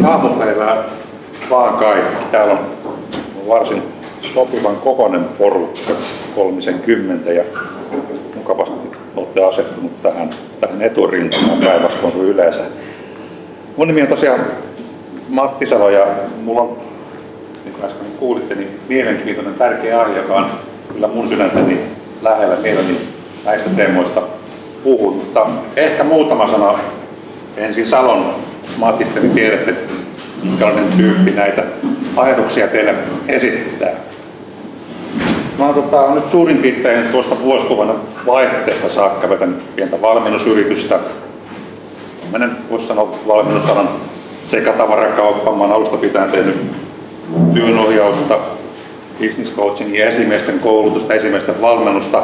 Aamupäivää vaan kaikki. Täällä on varsin sopivan kokoinen porukka, 30, ja mukavasti olette asettunut tähän eturintamaan päinvastoin kuin yleensä. Mun nimi on tosiaan Matti Salo ja mulla on, niin kuin äsken kuulitte, niin mielenkiintoinen tärkeä aihe, joka on kyllä mun sydäntäni lähellä. Mielelläni näistä teemoista puhun, mutta ehkä muutama sana ensin Salon Matista, niin tiedätte, minkälainen tyyppi näitä ajatuksia teille esittää. Mä oon nyt suurin piirtein tuosta vuosituhannen vaihteesta saakka vetänyt pientä valmennusyritystä. Voisi sanoa valmennusalan sekatavarakauppa. Mä oon alusta pitäen tehnyt työnohjausta, business coachingia, esimiesten koulutusta, esimiesten valmennusta,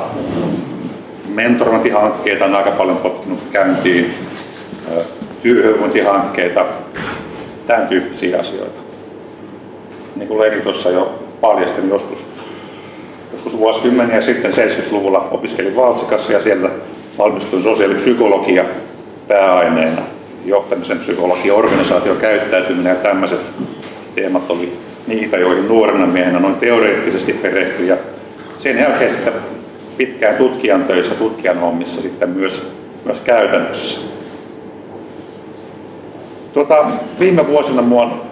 mentorointihankkeita on aika paljon potkinut käyntiin, työhyvinvointihankkeita, tämän tyyppisiä asioita. Niin kuin Leiri tuossa jo paljasti, niin joskus vuosikymmeniä sitten 70-luvulla opiskelin Valtsikassa ja siellä valmistuin sosiaalipsykologia pääaineena. Johtamisen psykologia, organisaatiokäyttäytyminen ja tämmöiset teemat oli niitä, joihin nuorena miehenä noin teoreettisesti perehtyi. Ja sen jälkeen sitten pitkään tutkijan töissä, tutkijan hommissa sitten myös käytännössä. Viime vuosina minua on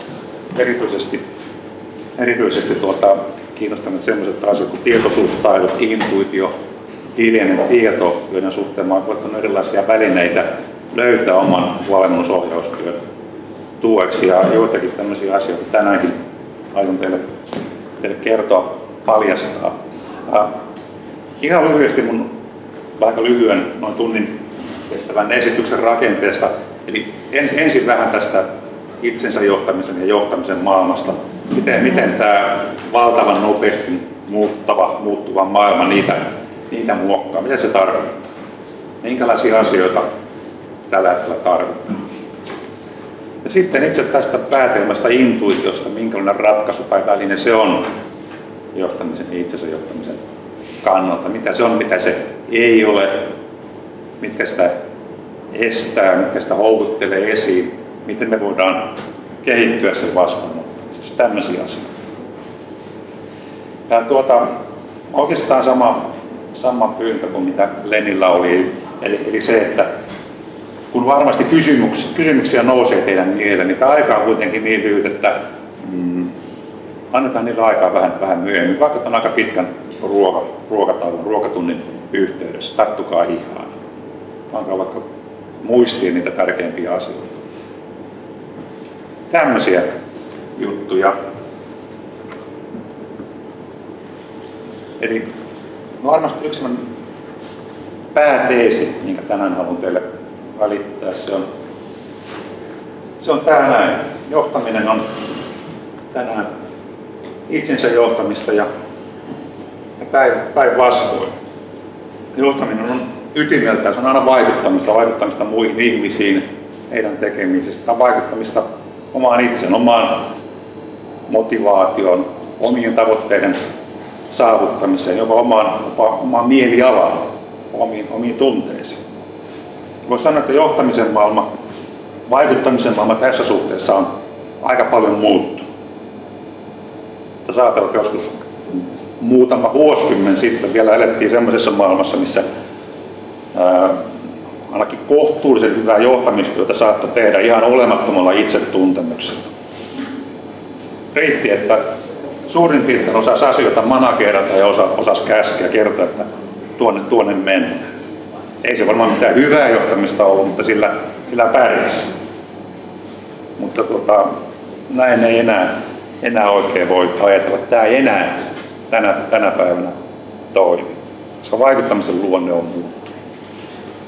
erityisesti kiinnostaneet sellaiset asiat kuin tietoisuustaidot, intuitio, hiljainen tieto, joiden suhteen olen koettanut erilaisia välineitä löytää oman valmennusohjaustyön tueksi, ja joitakin tämmöisiä asioita tänäänkin aion teille kertoa, paljastaa. Ihan lyhyesti mun aika lyhyen, noin tunnin kestävän esityksen rakenteesta. Eli ensin vähän tästä itsensä johtamisen ja johtamisen maailmasta. Miten tämä valtavan nopeasti muuttuva maailma niitä muokkaa, mitä se tarkoittaa? Minkälaisia asioita tällä hetkellä tarvitaan? Ja sitten itse tästä päätelmästä intuitiosta, minkälainen ratkaisu tai väline se on johtamisen ja itsensä johtamisen kannalta. Mitä se on, mitä se ei ole, mitkä sitä estää, mitkä sitä houkuttelee esiin, miten me voidaan kehittyä sen vastaanottamisessa. Tämmöisiä asioita. Oikeastaan sama pyyntö kuin mitä Lenillä oli, eli se, että kun varmasti kysymyksiä nousee teidän mieleen, niin tämä aika on kuitenkin niin lyhyt, että annetaan niillä aikaa vähän myöhemmin, vaikka on aika pitkän ruokatunnin yhteydessä. Tarttukaa ihan. Pankaa vaikka muistiin niitä tärkeimpiä asioita. Tämmöisiä juttuja. Eli varmasti yksi pääteesi, minkä tänään haluan teille välittää, se on tää näin. Johtaminen on tänään itsensä johtamista ja päinvastoin. Johtaminen on ytimeltään, se on aina vaikuttamista muihin ihmisiin, heidän tekemisestä, vaikuttamista omaan itseen, omaan motivaatioon, omien tavoitteiden saavuttamiseen, jopa omaan mielialaan, omiin tunteisiin. Voisi sanoa, että johtamisen maailma, vaikuttamisen maailma tässä suhteessa on aika paljon muuttunut. Jos ajatellaan, että joskus muutama vuosikymmen sitten vielä elettiin semmoisessa maailmassa, missä ainakin kohtuullisen hyvää johtamistyötä saattoi tehdä ihan olemattomalla itsetuntemuksella. Riitti, että suurin piirtein osasi asioita managerata ja osasi käskeä, kertoa, että tuonne mennään. Ei se varmaan mitään hyvää johtamista ollut, mutta sillä pärjäsi. Mutta näin ei enää oikein voi ajatella, että tämä ei enää tänä päivänä toimi. Koska vaikuttamisen luonne on muuttunut.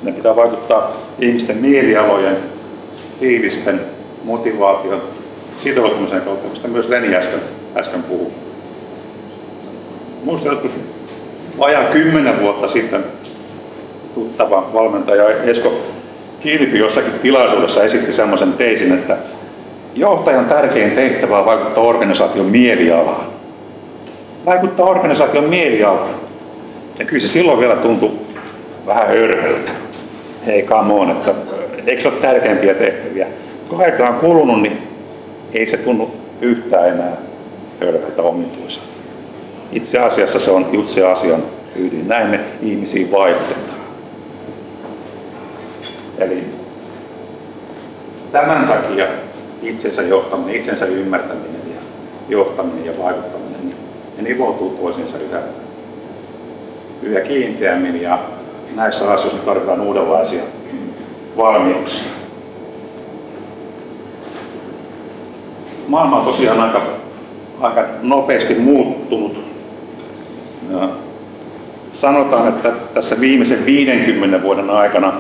Ne pitää vaikuttaa ihmisten mielialojen, fiilisten, motivaation, sitoutumisen kautta, mistä myös Leni äsken puhui. Muistan joskus vajaa 10 vuotta sitten tuttava valmentaja Esko Kilpi jossakin tilaisuudessa esitti semmoisen teisin, että johtajan tärkein tehtävä on vaikuttaa organisaation mielialaan. Vaikuttaa organisaation mielialaan. Ja kyllä se silloin vielä tuntui vähän hörhöltä. Hei, come on, että eikö se ole tärkeimpiä tehtäviä? Kun aika on kulunut, niin ei se tunnu yhtään enää hölmöltä omituiselta. Itse asiassa se on just se asian ydin. Näin me ihmisiin vaikutetaan. Eli tämän takia itsensä johtaminen, itsensä ymmärtäminen ja johtaminen ja vaikuttaminen, niin ne nivoutuu toisiinsa yhä kiinteämmin, ja näissä asioissa tarvitaan uudenlaisia valmiuksia. Maailma on tosiaan aika nopeasti muuttunut. Ja sanotaan, että tässä viimeisen 50 vuoden aikana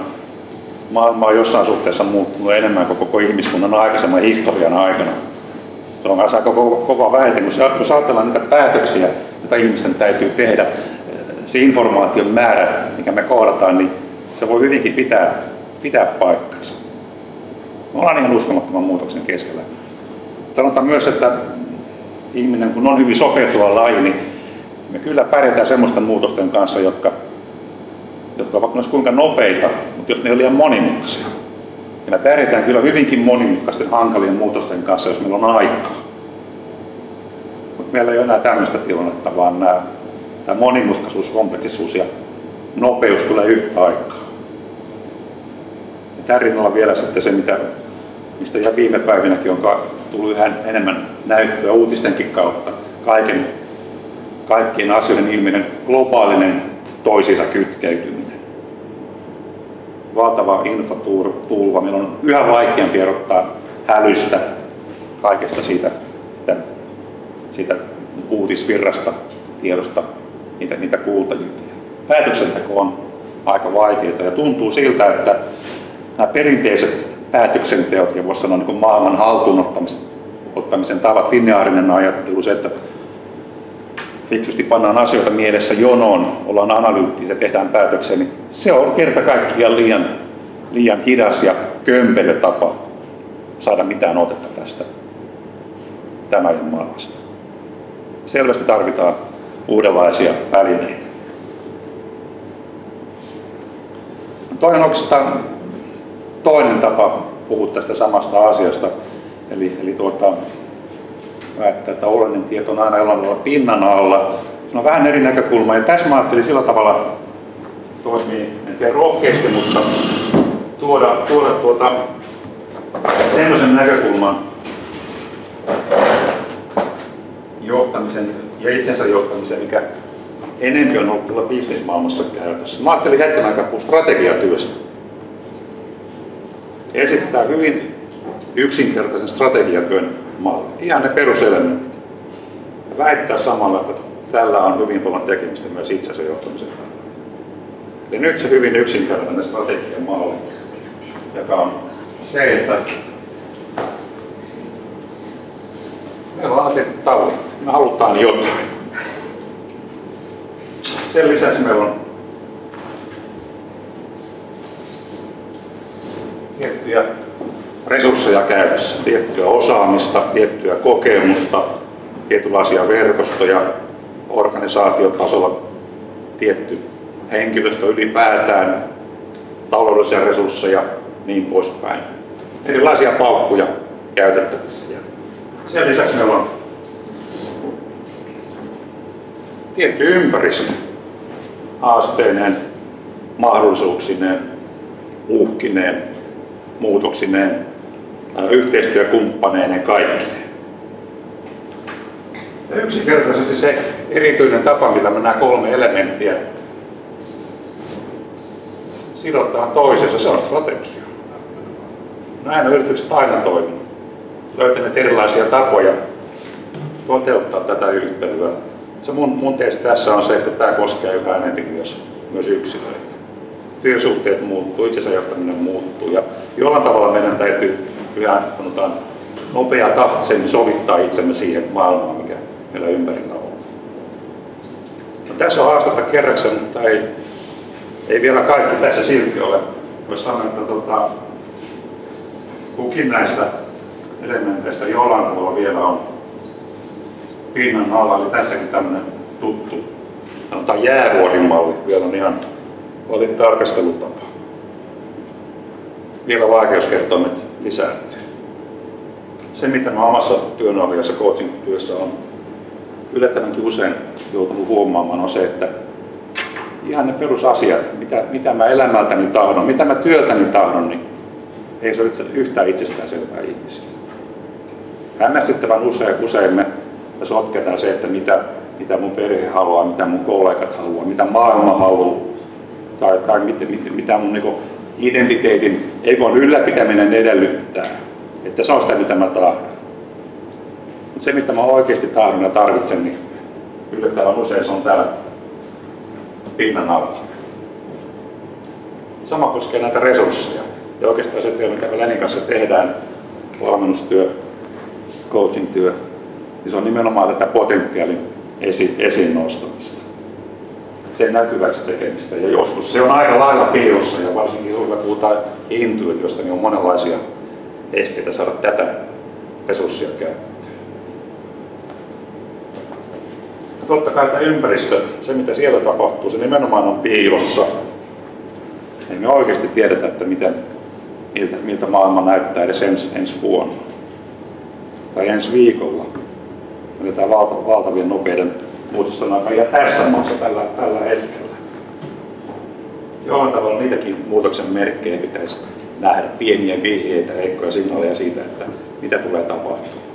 maailma on jossain suhteessa muuttunut enemmän kuin koko ihmiskunnan aikaisemman historian aikana. Se on aika koko väite, jos ajatellaan niitä päätöksiä, joita ihmisten täytyy tehdä, se informaation määrä, mikä me kohdataan, niin se voi hyvinkin pitää paikkansa. Me ollaan ihan uskomattoman muutoksen keskellä. Sanotaan myös, että ihminen, kun on hyvin sopeutuva laji, niin me kyllä pärjätään semmoisten muutosten kanssa, jotka ovat vaikka kuinka nopeita, mutta jos ne on liian monimutkaisia. Ja me pärjätään kyllä hyvinkin monimutkaisten hankalien muutosten kanssa, jos meillä on aikaa. Mutta meillä ei ole enää tämmöistä tilannetta, vaan tämä monimutkaisuus, kompleksisuus ja nopeus tulee yhtä aikaa. Ja tämän rinnalla vielä sitten se, mistä ihan viime päivinäkin on tullut yhä enemmän näyttöä uutistenkin kautta, kaikkien asioiden ilmeinen globaalinen toisiinsa kytkeytyminen. Valtava infotulva. Meillä on yhä vaikeampi erottaa hälystä, kaikesta siitä uutisvirrasta, tiedosta, niitä kuultajia. Päätöksenteko on aika vaikeaa ja tuntuu siltä, että nämä perinteiset päätöksenteot ja voisi sanoa niin kuin maailman haltuun ottamisen tavat, lineaarinen ajattelu, se, että fiksusti pannaan asioita mielessä jonoon, ollaan analyyttisiä, tehdään päätöksiä, niin se on kerta kaikkiaan liian hidas ja kömpelö tapa saada mitään otetta tästä tämän ajan maailmasta. Selvästi tarvitaan uudenlaisia välineitä. Toinen oikeastaan toinen tapa puhua tästä samasta asiasta, eli että oleellinen tieto on aina jollain tavalla pinnan alla. Se on vähän eri näkökulma, ja tässä mä ajattelin sillä tavalla toimii, en tiedä rohkeasti, mutta tuoda semmoisen näkökulman johtamisen ja itsensä johtamisen, mikä enemmän on ollut tuolla bisnesmaailmassa käytössä. Mä ajattelin hetken aikaa puhua strategiatyöstä. Esittää hyvin yksinkertaisen strategiatyön malli. Ihan ne peruselementit. Väittää samalla, että tällä on hyvin paljon tekemistä myös itsensä johtamisen kannalta. Ja nyt se hyvin yksinkertainen strategiamalli, joka on se, että meillä on tietyt tavoitteet. Me halutaan jotain. Sen lisäksi meillä on tiettyjä resursseja käytössä, tiettyä osaamista, tiettyä kokemusta, tietynlaisia verkostoja, organisaatiotasolla tietty henkilöstö ylipäätään, taloudellisia resursseja, niin poispäin. Erilaisia paukkuja käytettävissä. Sen lisäksi meillä on tietty ympäristö haasteineen, mahdollisuuksineen, uhkineen, muutoksineen, yhteistyökumppaneineen kaikkineen. Ja yksinkertaisesti se erityinen tapa, millä me nämä 3 elementtiä sidotaan toisensa, se on strategia. Näin on yritykset aina toiminut. Löytäneet erilaisia tapoja toteuttaa tätä yhtälöä. Se mun teesi tässä on se, että tämä koskee yhä enemmän myös yksilöitä. Työsuhteet muuttuu, itsensä johtaminen muuttuu ja jollain tavalla meidän täytyy yhä nopea tahtisemmin sovittaa itsemme siihen maailmaan, mikä meillä ympärillä on. No, tässä on haastetta kerrakseen, mutta ei vielä kaikki tässä silti ole. Voisi sanoa, että kukin näistä elementeistä jollain tavalla vielä on pinnan alla, eli tässäkin tämmöinen tuttu jäävuorimalli vielä on ihan se, mitä mä omassa työnohjaus- ja coaching-työssä on yllättävänkin usein joutunut huomaamaan, on se, että ihan ne perusasiat, mitä mä elämältäni tahdon, mitä mä työltäni tahdon, niin ei se ole yhtään itsestäänselvää ihmisille. Hämmästyttävän usein me sotketaan se, että mitä mun perhe haluaa, mitä mun kollegat haluaa, mitä maailma haluaa, tai mitä mun niin identiteetin egon ylläpitäminen edellyttää. Että se on sitä, mitä mä tahdon. Mutta se, mitä mä oikeasti tahdon ja tarvitsen, niin yllättävän usein se on täällä pinnan alla. Sama koskee näitä resursseja. Ja oikeastaan se työ, mitä me Lenin kanssa tehdään, valmennustyö, coaching-työ, niin se on nimenomaan tätä potentiaalin esiin nostamista. Sen näkyväksi tekemistä. Ja joskus se on aika lailla piilossa, ja varsinkin kun puhutaan intuitiosta, niin on monenlaisia esteitä saada tätä resurssia käyttöön. Totta kai tämä ympäristö, se mitä siellä tapahtuu, se nimenomaan on piilossa. Ei me oikeasti tiedetä, että miltä maailma näyttää edes ensi vuonna tai ensi viikolla. Meillä tämä valtavien nopeiden muutosten aika ja tässä maassa tällä hetkellä. Jollain tavalla niitäkin muutoksen merkkejä pitäisi nähdä, pieniä vihjeitä, heikkoja signaaleja siitä, että mitä tulee tapahtumaan.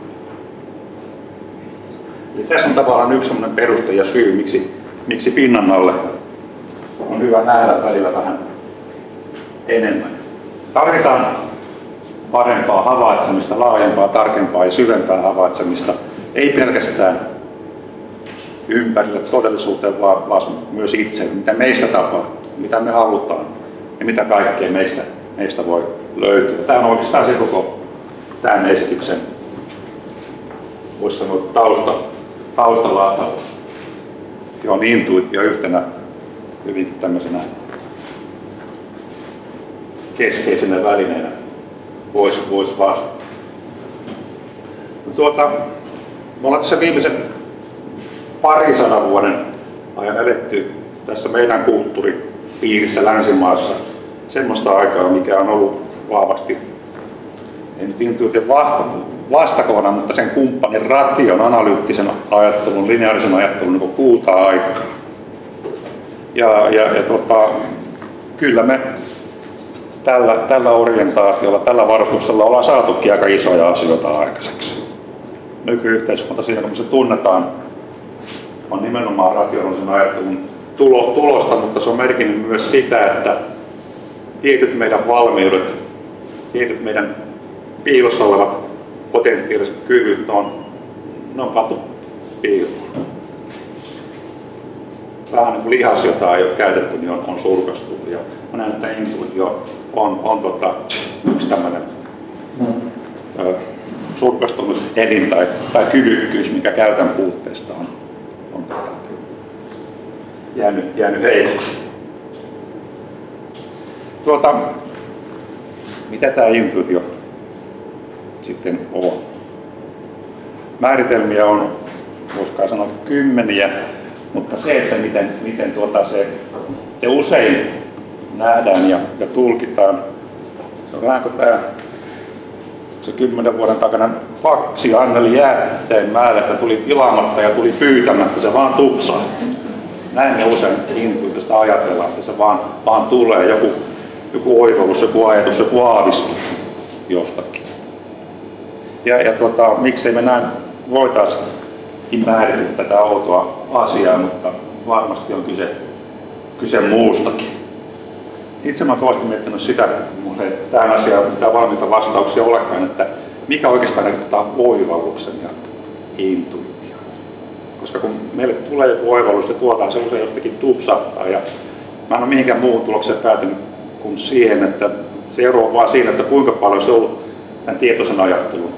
Eli tässä on tavallaan yksi sellainen peruste ja syy, miksi pinnan alle on hyvä nähdä välillä vähän enemmän. Tarvitaan parempaa havaitsemista, laajempaa, tarkempaa ja syvempää havaitsemista. Ei pelkästään ympärillä todellisuuteen, vaan myös itse, mitä meistä tapahtuu, mitä me halutaan ja mitä kaikkea meistä voi löytyä. Tämä on oikeastaan se koko tämän esityksen, voisi sanoa, taustalataus, johon intuitio yhtenä hyvin tämmöisenä keskeisenä välineenä voisi vastata. Me ollaan tässä viimeisen 200 vuoden ajan eletty tässä meidän kulttuuripiirissä länsimaassa semmoista aikaa, mikä on ollut vahvasti, ei nyt intuition vastakohana, mutta sen kumppanin ration, analyyttisen ajattelun, lineaarisen ajattelun niin kulta-aikaa. Kyllä me tällä orientaatiolla, tällä varustuksella ollaan saatukin aika isoja asioita aikaiseksi. Nykyyhteiskunta siinä, kun se tunnetaan, on nimenomaan rationaalisen ajattelun tulosta, mutta se on merkinnyt myös sitä, että tietyt meidän valmiudet, tietyt meidän piilossa olevat potentiaaliset kyvyt, ne on pantu piiloon. Vähän niin kuin lihas, jota ei ole käytetty, niin on surkastu. Ja mä näen, että intuitio on yksi tämmöinen surkastunut elin tai kyvykkyys, mikä käytön puutteesta on jäänyt heikoksi. Mitä tämä intuitio sitten on? Määritelmiä on, voisi sanoa, kymmeniä, mutta se, että miten se usein nähdään ja tulkitaan, se on vähän kuin tämä se 10 vuoden takana faksi Anneli Jäätteenmäelle, että tuli tilaamatta ja tuli pyytämättä, se vaan tupsahti. Näin me usein intuitiosta ajatellaan, että se vaan tulee joku oivallus, joku ajatus, joku aavistus jostakin. Miksei me näin voitaisiin määritellä tätä outoa asiaa, mutta varmasti on kyse muustakin. Itse olen kovasti miettinyt sitä, että tähän asiaan pitää valmiita vastauksia olekaan, että mikä oikeastaan erotetaan oivalluksen ja intuition. Koska kun meille tulee joku oivallus, se tuotaan se usein jostakin tupsahtaa. Ja mä en ole mihinkään muuhun tulokseen päätynyt kuin siihen, että se ero on vaan siinä, että kuinka paljon se on ollut tämän tietoisen ajattelun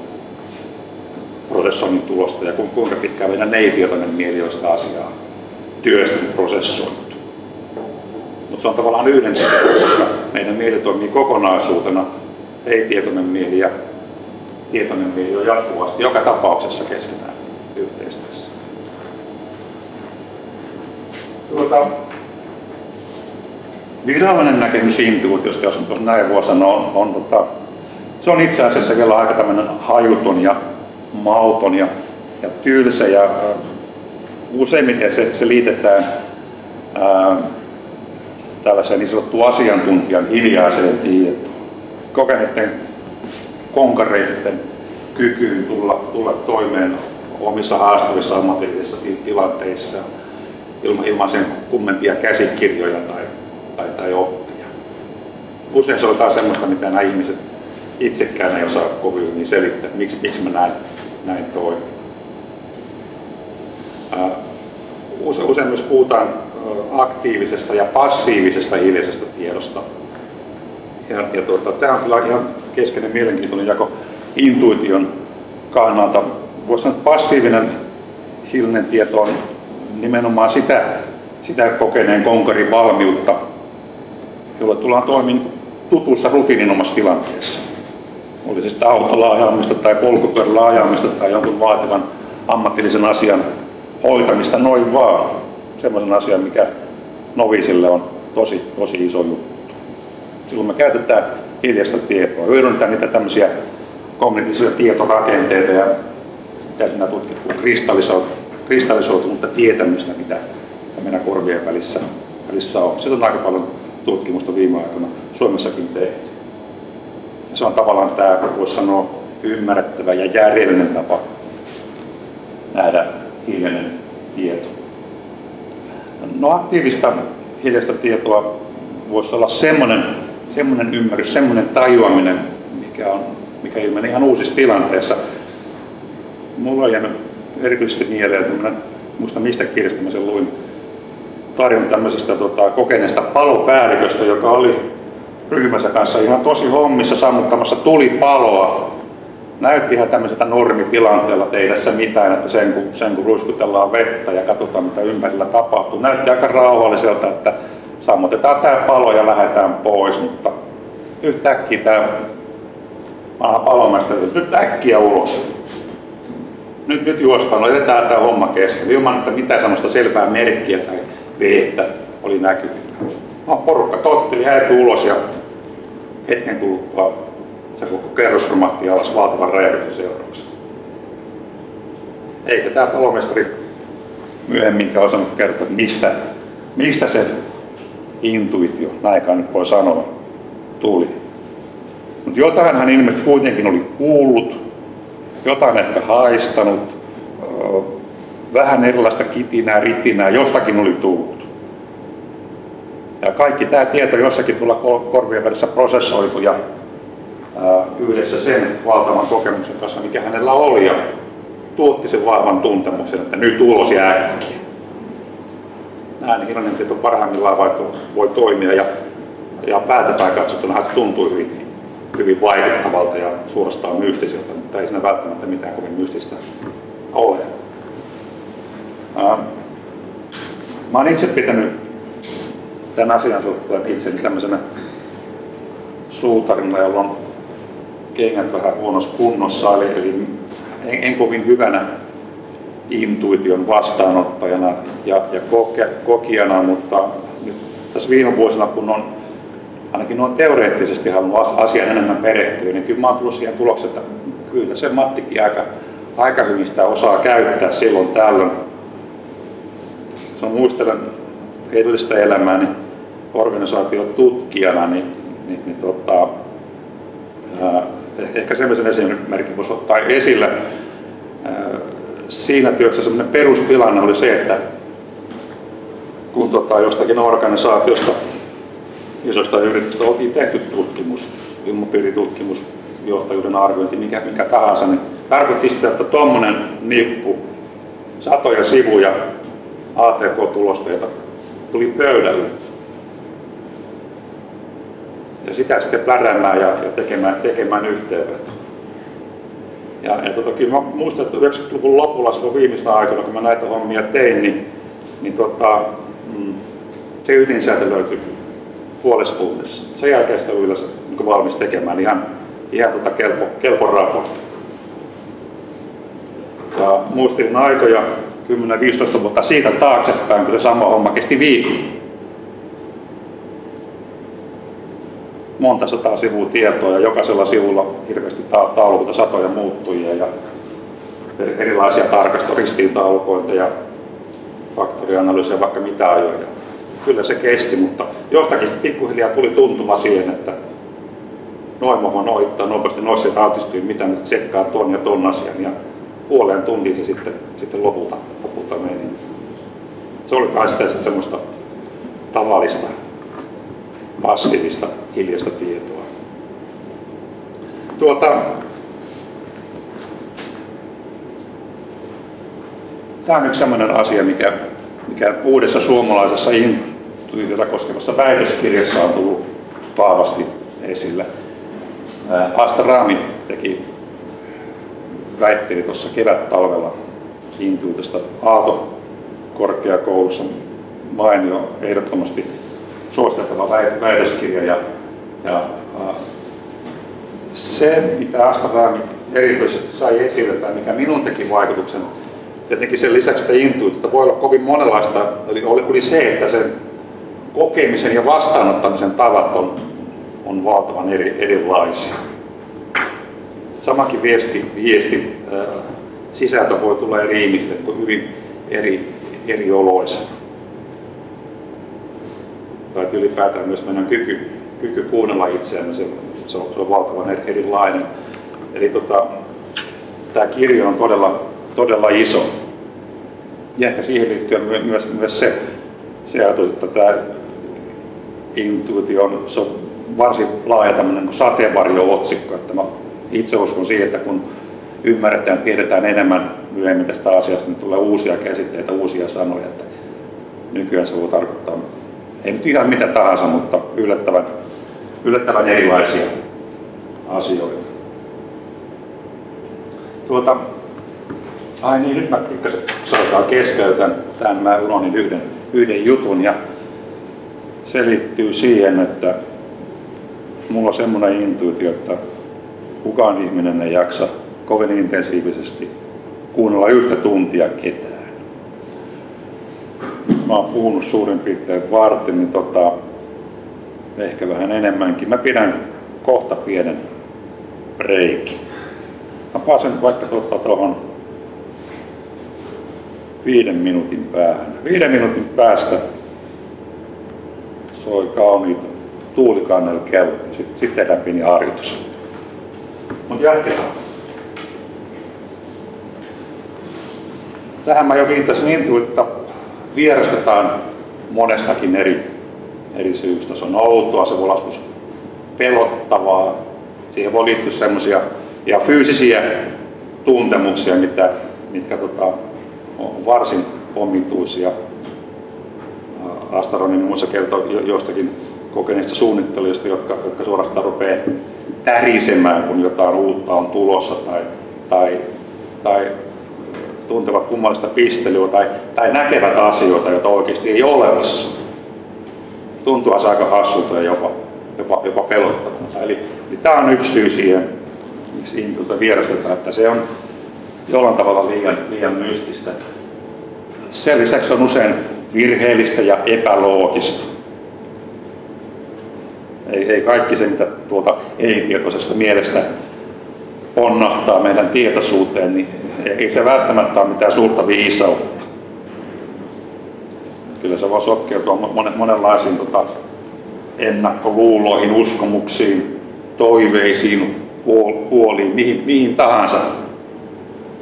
prosessoinnin tulosta ja kuinka pitkään meidän ei-tietoinen mieli on sitä asiaa työstänyt, prosessoinut. Mutta se on tavallaan yhdentekevä, koska meidän mieli toimii kokonaisuutena, ei-tietoinen mieli ja tietoinen mieli on jatkuvasti joka tapauksessa keskenään yhteistyössä. Virallinen näkemys intuitiosta, jos näin voi sanoa, on se on itse asiassa vielä aika tämmöinen hajuton ja mauton ja tylsä ja useimmiten se liitetään tällaiseen niin sanottuun asiantuntijan hiljaiseen tietoon. Kokeneiden konkareiden kykyyn tulla toimeen omissa haastavissa ammatillisissa tilanteissa ilman sen kummempia käsikirjoja tai oppia. Usein se on taas semmoista, mitä nämä ihmiset itsekään ei osaa kovin hyvin selittää, miksi mä näin toimin. Usein myös puhutaan aktiivisesta ja passiivisesta hiljaisesta tiedosta. Tämä on kyllä ihan keskeinen mielenkiintoinen jako intuition kannalta. Voisi sanoa, että passiivinen hiljainen tieto on nimenomaan sitä kokeneen konkarin valmiutta, jolla tullaan toimimaan tutussa rutiininomaisessa tilanteessa. Oli se sitä autolla ajamista tai polkupyörällä ajamista tai jonkun vaativan ammatillisen asian hoitamista noin vaan. Semmoisen asian, mikä noviisille on tosi iso juttu. Silloin me käytetään hiljaista tietoa, hyödynnetään niitä tämmöisiä kognitiivisia tietorakenteita ja mitä siinä tutkittu kristallisoitunutta tietämystä, mitä meidän korvien välissä on. Siitä on aika paljon tutkimusta viime aikoina Suomessakin tehty. Ja se on tavallaan tämä, voisi sanoa, ymmärrettävä ja järjellinen tapa nähdä hiljainen tieto. No aktiivista hiljaista tietoa voisi olla semmoinen ymmärrys, semmoinen tajuaminen, mikä ilmenee ihan uusissa tilanteissa. Mulla on jäänyt erityisesti mieleen, että muista mistä kirjasta mä sen luin, tarina tämmöisestä kokeneesta palopäälliköstä, joka oli ryhmänsä kanssa ihan tosi hommissa sammuttamassa tulipaloa. Näytti ihan tämmöiseltä normitilanteella, että ei tässä mitään, että sen kun ruiskutellaan vettä ja katsotaan mitä ympärillä tapahtuu. Näytti aika rauhalliselta, että sammutetaan tämä palo ja lähdetään pois, mutta yhtäkkiä tämä vanha palomestari, että nyt äkkiä ulos. Nyt juostaan, no jätetään tämä homma kesken, ilman että mitään sellaista selvää merkkiä tai vettä oli näkyvillä. No, porukka totteli, häätyi ulos ja hetken kuluttua se koko kerros romahti alas valtavan räjähdyksen seurauksena. Eikä tämä palomestari myöhemminkään osannut kertoa, mistä se intuitio, näinkaan nyt voi sanoa, tuli. Mutta jotain hän ilmeisesti kuitenkin oli kuullut, jotain ehkä haistanut, vähän erilaista kitinää, ritinää, jostakin oli tullut. Ja kaikki tämä tieto jossakin tulla korvien välissä prosessoitu ja yhdessä sen valtavan kokemuksen kanssa, mikä hänellä oli, ja tuotti sen vahvan tuntemuksen, että nyt ulos ja äkkiä. Näin hiljainen tieto parhaimmillaan voi toimia ja päätäpään katsottuna se tuntui hyvin vaikuttavalta ja suorastaan mystiseltä, mutta ei siinä välttämättä mitään kovin mystistä ole. Mä oon itse pitänyt tämän asian suhteen itseni tämmöisenä suutarina, jolla on kengät vähän huonossa kunnossa, eli en kovin hyvänä intuition vastaanottajana ja kokijana, mutta nyt tässä viime vuosina, kun on ainakin noin teoreettisesti halunnut asiaan enemmän perehtyä, niin kyllä mä oon tullut siihen tulokseen, että kyllä se Mattikin aika hyvin sitä osaa käyttää silloin tällöin. Jos muistelen edellistä elämääni organisaatiotutkijana, ehkä sellaisen esimerkin voisi ottaa esille. Siinä työssä sellainen perustilanne oli se, että kun jostakin organisaatiosta, isoista yrityksistä oltiin tehty tutkimus, ilmapiiritutkimus, johtajuuden arviointi, mikä tahansa, niin tarkoitti sitä, että tuommoinen nippu, satoja sivuja ATK-tulosteita tuli pöydälle. Ja sitä sitten pläräämään ja tekemään yhteenveto. Ja kyllä mä muistan, että 90-luvun lopulla silloin viimeistä aikana, kun mä näitä hommia tein, niin se ydinsäätö löytyi puolessa tunnissa. Sen jälkeen sitä oli yleensä niin valmis tekemään ihan kelpo raportti. Ja muistin aikoja 10-15 vuotta siitä taaksepäin, kun se sama homma kesti viikon. monta sataa sivua tietoa ja jokaisella sivulla hirveästi taulukoita, satoja muuttujia ja erilaisia ristiintaulukointeja, faktorianalyysejä, vaikka mitä ajoja. Kyllä se kesti, mutta jostakin pikkuhiljaa tuli tuntuma siihen, että noin mä voin ohittaa nopeasti noissa autistyy, mitä nyt tsekkaan ton ja ton asian. Ja puoleen tuntiin se sitten lopulta meni. Se oli kai sitä semmoista tavallista, passiivista, hiljaista tietoa. Tämä on yksi sellainen asia, mikä uudessa suomalaisessa intuitiota koskevassa väitöskirjassa on tullut vahvasti esille. Asta Rami väitteli tuossa kevät-talvella intuitiosta Aalto-korkeakoulussa mainio, ehdottomasti suositeltava väitöskirja. Se, mitä Asta Rami erityisesti sai esille tai mikä minun teki vaikutuksen, tietenkin sen lisäksi, että intuitiota voi olla kovin monenlaista, oli se, että sen kokemisen ja vastaanottamisen tavat on valtavan erilaisia. Samakin viesti sisältö voi tulla eri ihmisille kuin hyvin eri oloissa. Tai ylipäätään myös meidän kyky kuunnella itseämme, se on valtavan erilainen. Eli tämä kirjo on todella iso. Ja ehkä siihen liittyy myös se ajatus, että tämä intuitio on varsin laaja tämmöinen sateenvarjo-otsikko. Että mä itse uskon siihen, että kun ymmärretään ja tiedetään enemmän myöhemmin tästä asiasta, niin tulee uusia käsitteitä, uusia sanoja. Että nykyään se voi tarkoittaa, ei nyt ihan mitä tahansa, mutta yllättävän erilaisia asioita. Ai niin, nyt mä pikkasen saataan keskeytän. Tämän mä unohdin yhden jutun ja se liittyy siihen, että mulla on semmoinen intuitio, että kukaan ihminen ei jaksa kovin intensiivisesti kuunnella yhtä tuntia ketään. Mä oon puhunut suurin piirtein vartin, niin ehkä vähän enemmänkin. Mä pidän kohta pienen breikin. Mä pääsen vaikka tuohon 5 minuutin päähän. 5 minuutin päästä soi kauniita tuulikannelkellot. Sitten tehdään pieni harjoitus. Mut jatketaan. Tähän mä jo viittasin intuitiota vierastetaan monestakin eri syystä. Se on outoa, se voi olla joskus pelottavaa. Siihen voi liittyä semmoisia ja fyysisiä tuntemuksia, mitkä on varsin omituisia. Asta Rami muun muassa kertoo joistakin kokeneista suunnittelijoista, jotka suorastaan rupeaa tärisemään, kun jotain uutta on tulossa tai tuntevat kummallista pistelyä tai näkevät asioita, joita oikeasti ei ole olemassa. Tuntuu aika hassulta ja jopa pelottavalta. Eli tämä on yksi syy siihen, miksi intuitiota vierastetaan, että se on jollain tavalla liian mystistä. Sen lisäksi on usein virheellistä ja epäloogista. Ei kaikki se, mitä tuolta ei-tietoisesta mielestä ponnahtaa meidän tietoisuuteen, niin ei se välttämättä ole mitään suurta viisautta. Kyllä se voi sotkeutua monenlaisiin ennakkoluuloihin, uskomuksiin, toiveisiin, huoliin, mihin tahansa.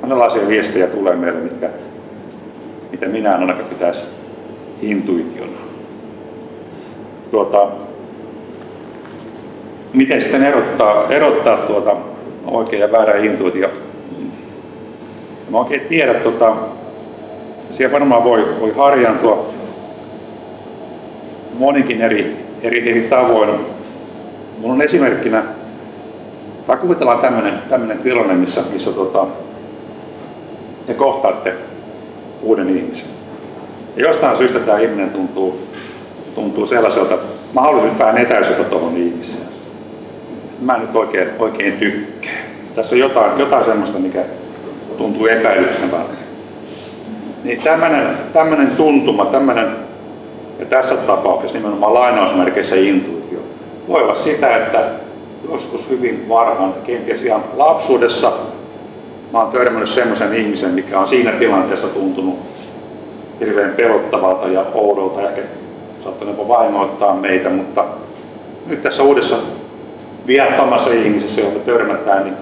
Monenlaisia viestejä tulee meille, mitä minä ainakaan pitäisi intuitiona. Miten sitten erottaa oikea ja väärä intuitio? Mä oikein tiedä, siellä varmaan voi harjaantua monikin eri tavoin. Mulla on esimerkkinä, tai kuvitellaan tämmöinen tilanne, missä te kohtaatte uuden ihmisen. Ja jostain syystä tämä ihminen tuntuu sellaiselta, että mä haluaisin vähän etäisyyttä tuohon ihmiseen. Mä en nyt oikein tykkää. Tässä on jotain semmoista, mikä tuntuu epäilyttävältä. Niin tämmöinen tuntuma, ja tässä tapauksessa nimenomaan lainausmerkeissä intuitio, voi olla sitä, että joskus hyvin varhain, kenties ihan lapsuudessa, mä oon törmännyt semmoisen ihmisen, mikä on siinä tilanteessa tuntunut hirveän pelottavalta ja oudolta, ehkä saattanut jopa vahingoittaa meitä, mutta nyt tässä uudessa viattomassa ihmisessä, johon törmätään, niin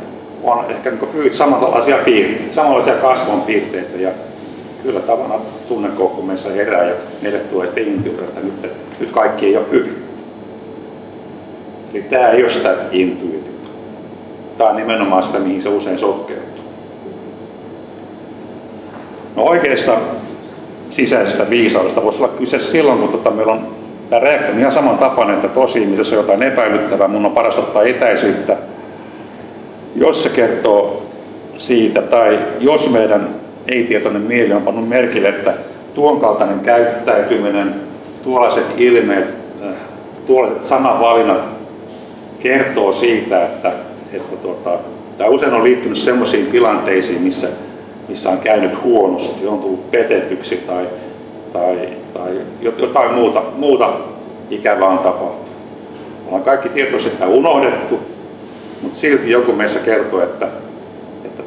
on ehkä niin samanlaisia piirteitä, samanlaisia kasvon piirteitä ja kyllä tavallaan tunnekoukku meissä herää ja meille tulee sitten intuitio, että nyt kaikki ei ole hyvin. Eli tämä ei ole sitä intuitiota. Tämä on nimenomaan sitä, mihin se usein sotkeutuu. No oikeasta sisäisestä viisaudesta voisi olla kyse silloin, kun meillä on tämä reaktio ihan saman tapainen, että tosi ihmisessä on jotain epäilyttävää, mun on paras ottaa etäisyyttä, jos se kertoo siitä, tai jos meidän ei-tietoinen mieli on pannut merkille, että tuon kaltainen käyttäytyminen, tuollaiset ilmeet, tuollaiset sanavalinnat kertoo siitä, että tämä usein on liittynyt sellaisiin tilanteisiin, missä on käynyt huonosti, on tullut petetyksi tai jotain muuta ikävää on tapahtunut. Ollaan kaikki tietoisesti sitä unohdettu, mutta silti joku meissä kertoo, että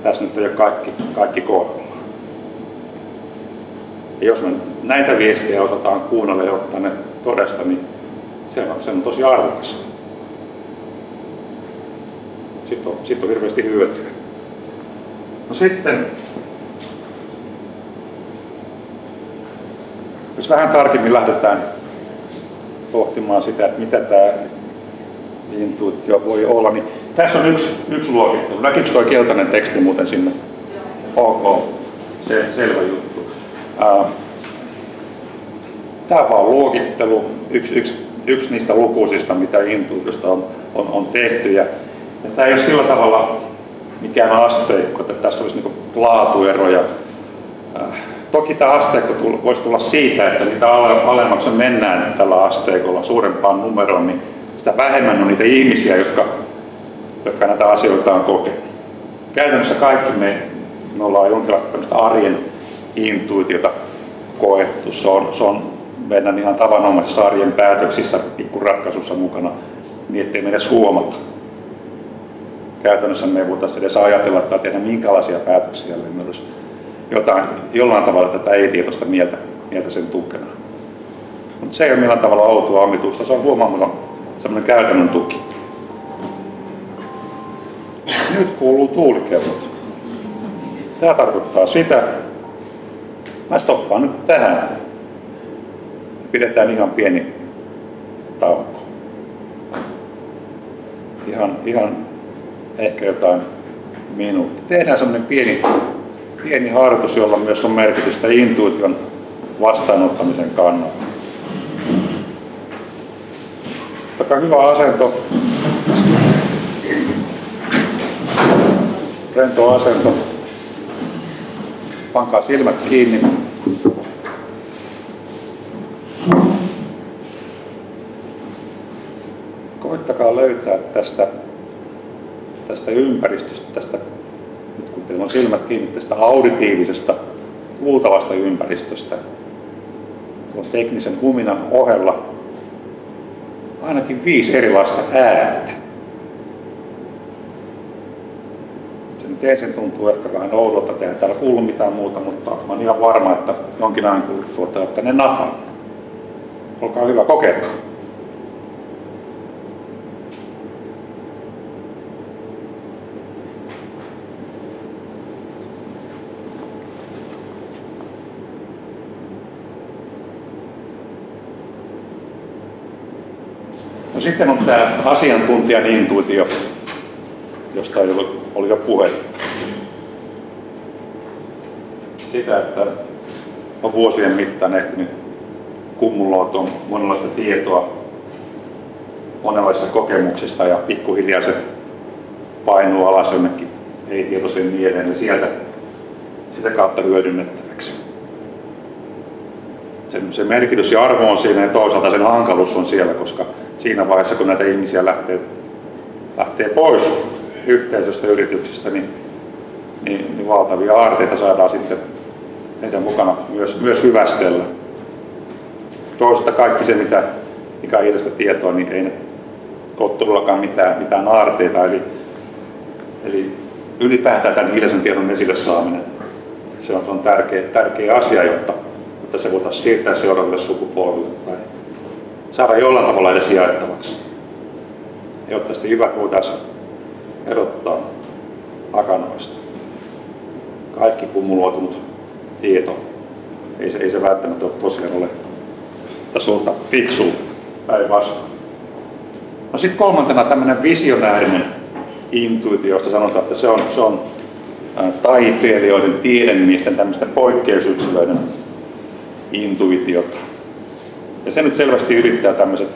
tässä nyt ei ole kaikki kohdallaan. Ja jos me näitä viestejä osataan kuunnella ja ottaa ne todesta, niin se on tosi arvokas. Sitten on hirveästi hyötyä. No sitten, jos vähän tarkemmin lähdetään pohtimaan sitä, että mitä tämä intuitio voi olla, niin tässä on yksi luokittelu. Näkyykö tuo keltainen teksti muuten sinne? Ok, selvä juttu. Tämä on vaan luokittelu, yksi niistä lukuisista, mitä intuitiosta on tehty. Ja tämä ei ole sillä tavalla mikään asteikko, että tässä olisi niin laatueroja. Toki tämä asteikko voisi tulla siitä, että mitä alemmaksi mennään tällä asteikolla suurempaan numeroon, niin sitä vähemmän on niitä ihmisiä, jotka näitä asioita on kokenut. Käytännössä kaikki me ollaan jonkinlaista arjen intuitiota koettu. Se on meidän ihan tavanomaisissa arjen päätöksissä, pikkuratkaisussa mukana, niin ettei me edes huomata. Käytännössä me ei voitaisiin edes ajatella tai tehdä minkälaisia päätöksiä, eli meillä olisi jollain tavalla tätä ei-tietoista mieltä sen tukena. Mutta se ei ole millään tavalla outoa omituista, se on huomaamaton sellainen käytännön tuki. Nyt kuuluu tuulikellot. Tämä tarkoittaa sitä, mä stoppaan nyt tähän. Pidetään ihan pieni tauko. Ihan ehkä jotain minuuttia. Tehdään semmoinen pieni harjoitus, jolla myös on merkitystä intuition vastaanottamisen kannalta. Ottakaa hyvä asento. Rento asento. Pankaa silmät kiinni. Koittakaa löytää tästä ympäristöstä, nyt kun teillä on silmät kiinni, tästä auditiivisesta, kuultavasta ympäristöstä, tuon teknisen huminan ohella ainakin 5 erilaista ääntä. Se nyt ensin tuntuu ehkä vähän oudolta, että ei täällä kuulu mitään muuta, mutta olen ihan varma, että jonkin ajan kuluttua olette ne napannut. Olkaa hyvä, kokeilkaa. No sitten on tämä asiantuntijan intuitio, josta oli jo puhe. Sitä, että on vuosien mittaan ehtinyt kumuloitua monenlaista tietoa monenlaisista kokemuksista ja pikkuhiljaa se painuu alas jonnekin ei-tietoisen mieleen ja sieltä sitä kautta hyödynnettäväksi. Se merkitys ja arvo on siinä ja toisaalta sen hankaluus on siellä, koska siinä vaiheessa kun näitä ihmisiä lähtee pois yhteisöstä yrityksistä, niin valtavia aarteita saadaan sitten meidän mukana myös hyvästellä. Toisaalta kaikki se, mikä on ilmeistä tietoa, niin ottelullakaan mitään aarteita. Eli ylipäätään tämän hiljaisen tiedon esille saaminen, se on tärkeä asia, jotta se voitaisiin siirtää seuraaville sukupolville tai saada jollain tavalla edes jaettavaksi, jotta sitten jyvät voitaisiin erottaa akanoista. Kaikki kumuloitunut tieto, ei se välttämättä tosiaan ole suurta fiksuutta päinvastoin. No sitten kolmantena tämmöinen visionäärinen intuitio, josta sanotaan, että se on taiteilijoiden, tiedemiesten, tämmöisten poikkeusyksilöiden intuitiota. Ja se nyt selvästi ylittää tämmöiset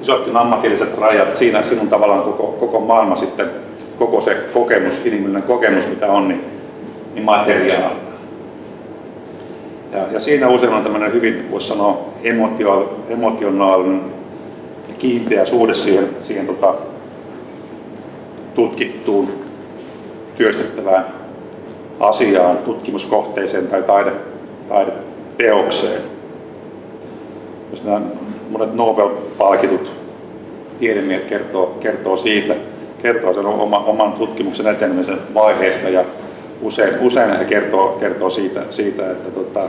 isotkin ammatilliset rajat. Siinä sinun tavallaan koko maailma sitten, koko se kokemus, inhimillinen kokemus, mitä on, niin materiaalinen. Ja siinä usein on tämmöinen hyvin, voisi sanoa, emotionaalinen, kiinteä suhde siihen tutkittuun, työstettävään asiaan, tutkimuskohteeseen tai taideteokseen. Jos nämä monet Nobel-palkitut tiedemiehet kertoo sen oman tutkimuksen etenemisen vaiheesta, ja usein he kertoo siitä että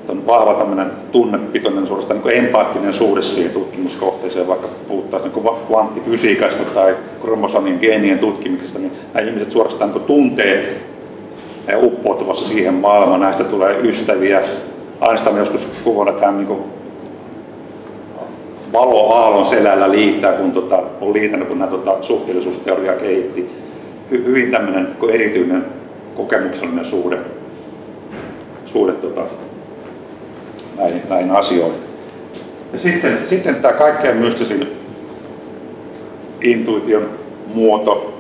on vahva tämmöinen tunnepitoinen, suorastaan niin empaattinen suhde siihen tutkimuskohteeseen, vaikka puhuttaisiin niin kvanttifysiikasta tai kromosomien geenien tutkimuksesta, niin nämä ihmiset suorastaan niin tuntee ja uppoutuvassa siihen maailmaan. Näistä tulee ystäviä. Einstein joskus kuvaa, että hän niin valoaallon selällä liittää, kun on liitänyt, kun hän suhteellisuusteoriaa kehitti. Hyvin tämmöinen erityinen kokemuksellinen suhde näihin asioihin. Ja sitten tämä kaikkein mystisin intuition muoto,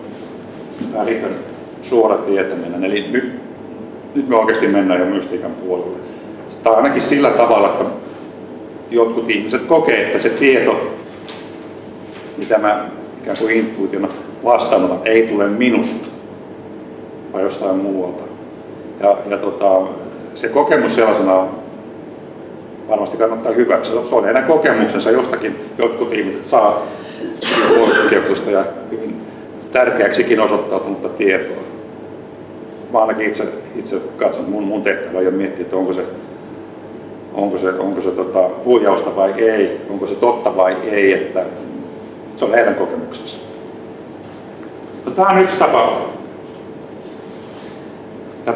välitön suora tietäminen. Eli nyt me oikeasti mennään jo mystiikan puolelle. Sitä on ainakin sillä tavalla, että jotkut ihmiset kokee, että se tieto, mitä mä ikään kuin intuitiona vastaanotan, ei tule minusta, vai jostain muualta. Ja se kokemus sellaisena varmasti kannattaa hyväksyä. Se on heidän kokemuksensa jostakin. Jotkut ihmiset saa poikkeuksesta ja hyvin tärkeäksikin osoittautunutta tietoa. Mä ainakin itse katson, mun tehtävä ei ole miettiä, että onko se huijausta vai ei, onko se totta vai ei, että se on heidän kokemuksensa. No, tämä on yksi tapa. Ja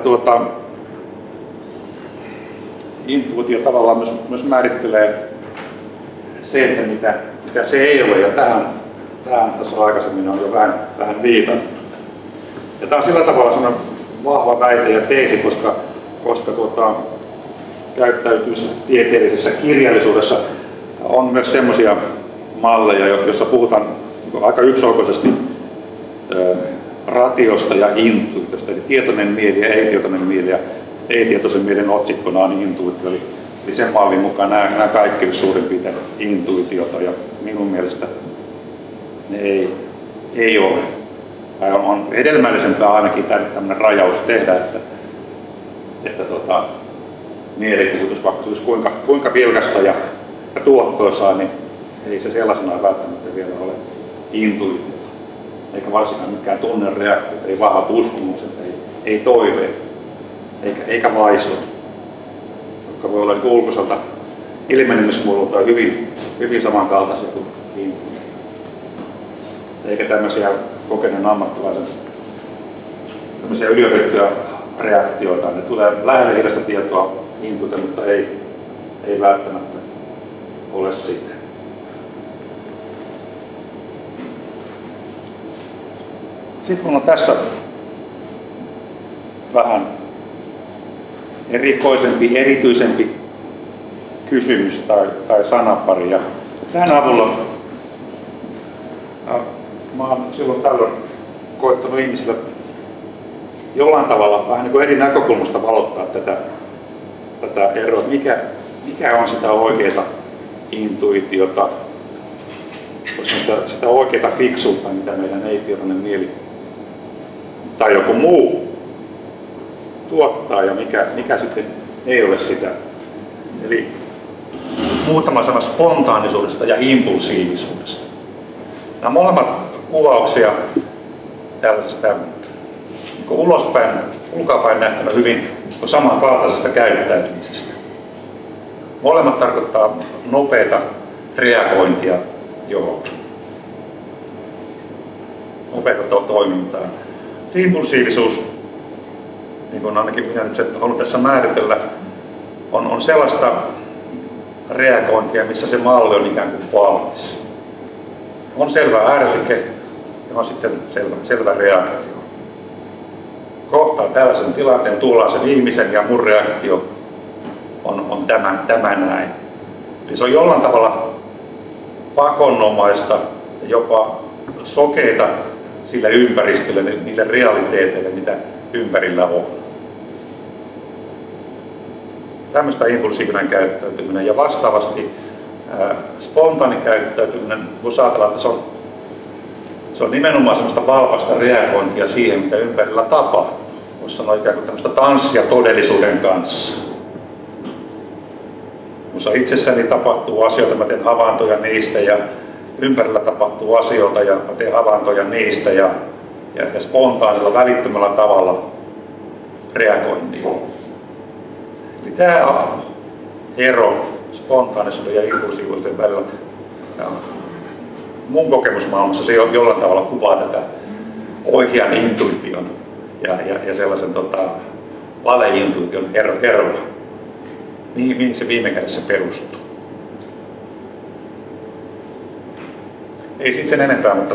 intuitio tavallaan myös määrittelee se, että mitä se ei ole, ja tähän tässä aikaisemmin on jo vähän viitannut. Ja tämä on sillä tavalla sellainen vahva väite ja teesi, koska käyttäytymisessä tieteellisessä kirjallisuudessa on myös semmoisia malleja, joissa puhutaan aika yksioikoisesti ratiosta ja intuitiosta, eli tietoinen mieli ja ei-tietoinen mieli, ja ei-tietoisen mielen otsikkona on intuitio, eli sen mallin mukaan nämä kaikki ovat suurin piirtein intuitiota, ja minun mielestä ne ei ole. Tai on hedelmällisempää ainakin tämmöinen rajaus tehdä, että mielikuvitus, vaikka se olisi kuinka vilkasta ja tuottoisaa, niin ei se sellaisenaan välttämättä vielä ole intuitiota. Eikä varsinkaan mikään tunnereaktiot, ei vahvat uskomukset, ei toiveet, eikä vaistot, jotka voi olla niin ulkoiselta ilmenemismuodolta hyvin samankaltaisia kuin intuitio. Eikä tämmöisiä kokeneen ammattilaisen tämmöisiä yliopitettuja reaktioita. Ne tulee lähelle hiljaista tietoa intuitio, mutta ei välttämättä ole sitä. Sitten minulla on tässä vähän erikoisempi, erityisempi kysymys tai sanapari. Ja tämän avulla mä oon silloin tällöin koettanut ihmisille jollain tavalla vähän niin kuin eri näkökulmasta valottaa tätä eroa, mikä on sitä oikeaa intuitiota, sitä oikeaa fiksuutta, mitä meidän ei-tietoinen mieli tai joku muu tuottaa, ja mikä sitten ei ole sitä. Eli muutama sana spontaanisuudesta ja impulsiivisuudesta. Nämä molemmat kuvauksia tällaisesta ulkoapäin nähtynä hyvin samankaltaisesta käyttäytymisestä. Molemmat tarkoittaa nopeata reagointia johonkin. Nopeata toimintaa. Impulsiivisuus, niin kuin ainakin minä nyt haluan tässä määritellä, on sellaista reagointia, missä se malli on ikään kuin valmis. On selvä ärsyke ja on sitten selvä reaktio. Kohtaan tällaisen tilanteen, tullaan sen ihmisen ja mun reaktio on tämä näin. Eli se on jollain tavalla pakonomaista ja jopa sokeita sille ympäristölle, niille realiteeteille, mitä ympärillä on. Tämmöistä impulsiivinen käyttäytyminen ja vastaavasti spontaani käyttäytyminen, voisi ajatella, että se on nimenomaan semmoista valpasta reagointia siihen, mitä ympärillä tapahtuu. Voisi sanoa ikään kuin tämmöistä tanssia todellisuuden kanssa. Minussa itsessäni tapahtuu asioita, mä teen havaintoja niistä ja ympärillä tapahtuu asioita ja mä teen havaintoja niistä ja spontaanilla välittömällä tavalla reagoin niihin. Eli tämä ero spontaanisuuden ja impulsiivisuuden välillä, mun kokemusmaailmassa se jollain tavalla kuvaa tätä oikean intuition ja sellaisen valeintuition eroa. Mihin se viime kädessä perustuu. Ei siitä sen enempää, mutta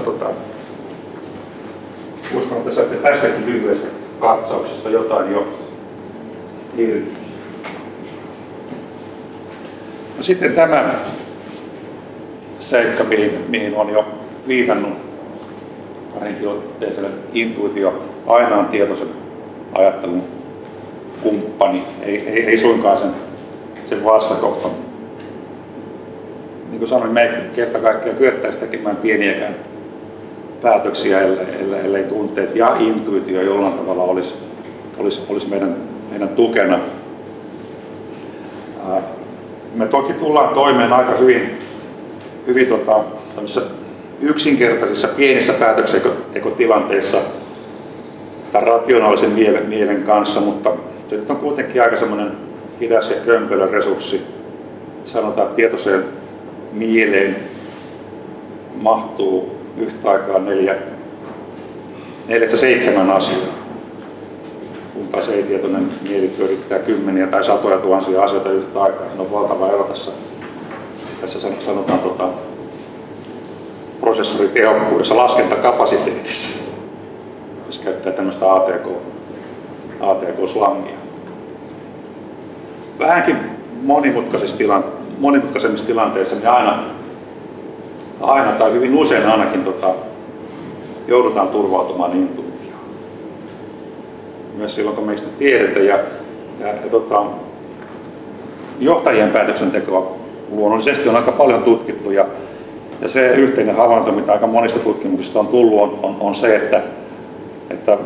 uskon, että saatte tästäkin lyhyestä katsauksesta jotain jo irti. No sitten tämä seikka, mihin on jo viitannut parinkin otteeseen, intuitio aina on tietoisen ajattelun kumppani, ei suinkaan sen vastakohta. Niin kuin sanoin, me ei kerta kaikkiaan kyettäisi tekemään pieniäkään päätöksiä, ellei tunteet ja intuitio jollain tavalla olisi meidän tukena. Me toki tullaan toimeen aika hyvin yksinkertaisissa pienissä päätöksentekotilanteissa tämän rationaalisen mielen kanssa, mutta se nyt on kuitenkin aika semmoinen hidas ja kömpelö resurssi. Sanotaan, että tietoiseen mieleen mahtuu yhtä aikaa 4-7 asiaa. Kun taas ei-tietoinen mieli pyörittää kymmeniä tai satoja tuhansia asioita yhtä aikaa. Se on valtava ero tässä sanotaan prosessoritehokkuudessa, laskentakapasiteetissa, jos käyttää tämmöistä ATK-slangia. Vähänkin monimutkaisemmissa tilanteissa niin aina tai hyvin usein ainakin joudutaan turvautumaan intuitioon. Myös silloin, kun meistä tiedetään ja johtajien päätöksentekoa luonnollisesti on aika paljon tutkittu ja se yhteinen havainto, mitä aika monista tutkimuksista on tullut, on se, että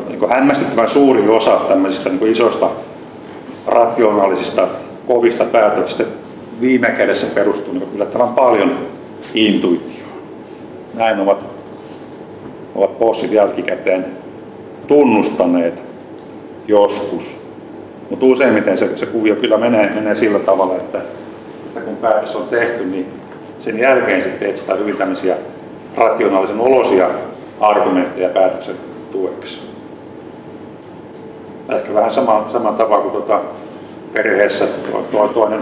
niin hämmästyttävän suuri osa tämmöisistä niin isoista rationaalisista kovista päätöksistä viime kädessä perustuu niin yllättävän paljon intuitioon. Näin ovat bossit jälkikäteen tunnustaneet joskus. Mutta useimmiten se kuvio kyllä menee sillä tavalla, että kun päätös on tehty, niin sen jälkeen sitten etsitään hyvin tämmöisiä rationaalisen olosia argumentteja päätöksen tueksi. Ehkä vähän sama tapa kuin perheessä toinen